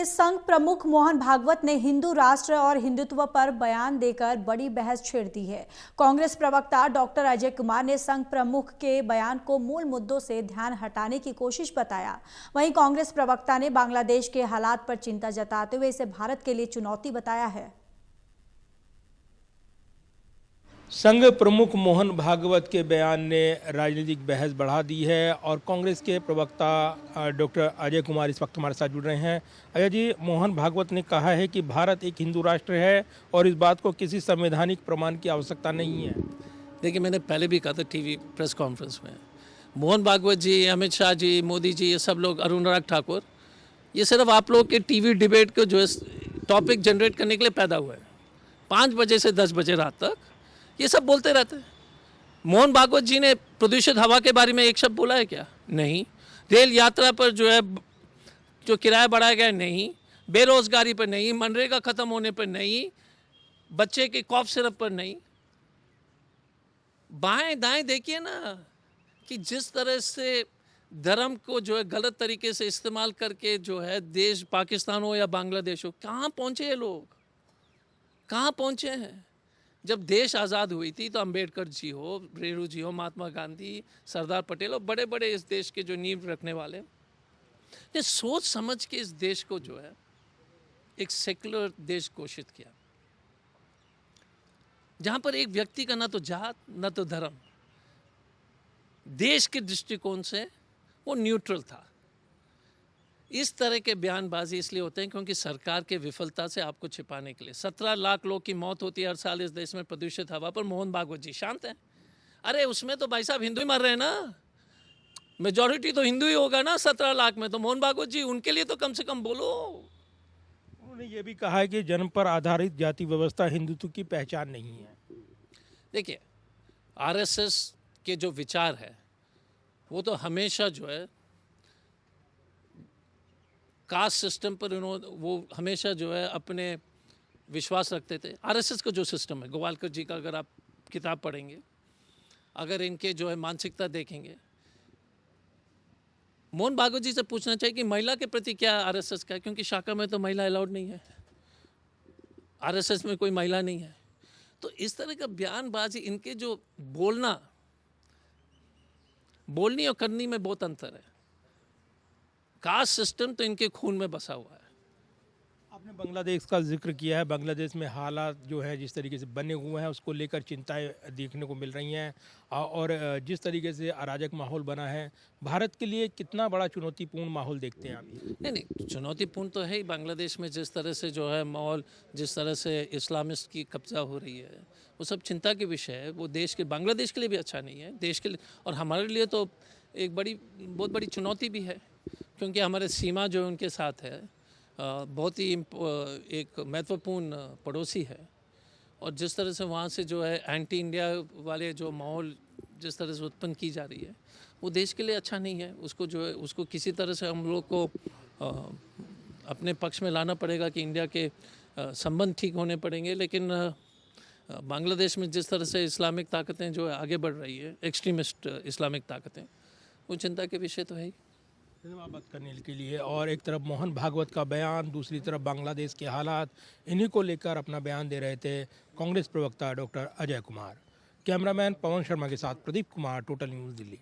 संघ प्रमुख मोहन भागवत ने हिंदू राष्ट्र और हिंदुत्व पर बयान देकर बड़ी बहस छेड़ दी है। कांग्रेस प्रवक्ता डॉक्टर अजय कुमार ने संघ प्रमुख के बयान को मूल मुद्दों से ध्यान हटाने की कोशिश बताया। वहीं कांग्रेस प्रवक्ता ने बांग्लादेश के हालात पर चिंता जताते हुए इसे भारत के लिए चुनौती बताया है। संघ प्रमुख मोहन भागवत के बयान ने राजनीतिक बहस बढ़ा दी है और कांग्रेस के प्रवक्ता डॉक्टर अजय कुमार इस वक्त हमारे साथ जुड़ रहे हैं। अजय जी, मोहन भागवत ने कहा है कि भारत एक हिंदू राष्ट्र है और इस बात को किसी संवैधानिक प्रमाण की आवश्यकता नहीं है। देखिए, मैंने पहले भी कहा था टीवी प्रेस कॉन्फ्रेंस में, मोहन भागवत जी, अमित शाह जी, मोदी जी, ये सब लोग, अनुराग ठाकुर, ये सिर्फ आप लोग के टीवी डिबेट को जो है टॉपिक जनरेट करने के लिए पैदा हुआ है। 5 बजे से 10 बजे रात तक ये सब बोलते रहते हैं। मोहन भागवत जी ने प्रदूषित हवा के बारे में एक शब्द बोला है क्या? नहीं। रेल यात्रा पर जो है जो किराया बढ़ाया गया नहीं, बेरोजगारी पर नहीं, मनरेगा खत्म होने पर नहीं, बच्चे के कॉफ सिरप पर नहीं। बाएं दाएं देखिए ना कि जिस तरह से धर्म को जो है गलत तरीके से इस्तेमाल करके जो है देश, पाकिस्तान हो या बांग्लादेश हो, कहाँ पहुँचे ये लोग, कहाँ पहुँचे हैं। जब देश आज़ाद हुई थी तो अंबेडकर जी हो, नेहरू जी हो, महात्मा गांधी, सरदार पटेल हो, बड़े बड़े इस देश के जो नींव रखने वाले ने सोच समझ के इस देश को जो है एक सेक्युलर देश घोषित किया, जहाँ पर एक व्यक्ति का ना तो जात ना तो धर्म, देश के दृष्टिकोण से वो न्यूट्रल था। इस तरह के बयानबाजी इसलिए होते हैं क्योंकि सरकार के विफलता से आपको छिपाने के लिए। 17 लाख लोग की मौत होती है हर साल इस देश में प्रदूषित हवा पर। मोहन भागवत जी शांत हैं। अरे उसमें तो भाई साहब हिंदू ही मर रहे हैं ना, मेजॉरिटी तो हिंदू ही होगा ना 17 लाख में। तो मोहन भागवत जी, उनके लिए तो कम से कम बोलो। उन्होंने ये भी कहा है कि जन्म पर आधारित जाति व्यवस्था हिंदुत्व की पहचान नहीं है। देखिए, आरएसएस के जो विचार है वो तो हमेशा जो है कास्ट सिस्टम पर वो हमेशा जो है अपने विश्वास रखते थे। आरएसएस का जो सिस्टम है, गोवालकर जी का अगर आप किताब पढ़ेंगे, अगर इनके जो है मानसिकता देखेंगे, मोहन भागवत जी से पूछना चाहिए कि महिला के प्रति क्या आरएसएस का है, क्योंकि शाखा में तो महिला अलाउड नहीं है, आरएसएस में कोई महिला नहीं है। तो इस तरह का बयानबाजी, इनके जो बोलनी और करनी में बहुत अंतर है। कास्ट सिस्टम तो इनके खून में बसा हुआ है। आपने बांग्लादेश का जिक्र किया है। बांग्लादेश में हालात जो है जिस तरीके से बने हुए हैं उसको लेकर चिंताएं देखने को मिल रही हैं और जिस तरीके से अराजक माहौल बना है, भारत के लिए कितना बड़ा चुनौतीपूर्ण माहौल देखते हैं आप? नहीं, चुनौतीपूर्ण तो है ही। बांग्लादेश में जिस तरह से जो है माहौल, जिस तरह से इस्लामिस्ट की कब्जा हो रही है, वो सब चिंता के विषय है। वो देश के, बांग्लादेश के लिए भी अच्छा नहीं है, देश के लिए और हमारे लिए तो एक बहुत बड़ी चुनौती भी है, क्योंकि हमारे सीमा जो उनके साथ है बहुत ही एक महत्वपूर्ण पड़ोसी है। और जिस तरह से वहाँ से जो है एंटी इंडिया वाले जो माहौल जिस तरह से उत्पन्न की जा रही है, वो देश के लिए अच्छा नहीं है। उसको जो है उसको किसी तरह से हम लोग को अपने पक्ष में लाना पड़ेगा कि इंडिया के संबंध ठीक होने पड़ेंगे। लेकिन बांग्लादेश में जिस तरह से इस्लामिक ताकतें जो है आगे बढ़ रही है, एक्सट्रीमिस्ट इस्लामिक ताकतें, वो चिंता के विषय तो है ही। धन्यवाद बात करने के लिए। और एक तरफ मोहन भागवत का बयान, दूसरी तरफ बांग्लादेश के हालात, इन्हीं को लेकर अपना बयान दे रहे थे कांग्रेस प्रवक्ता डॉक्टर अजय कुमार। कैमरामैन पवन शर्मा के साथ प्रदीप कुमार, टोटल न्यूज़, दिल्ली।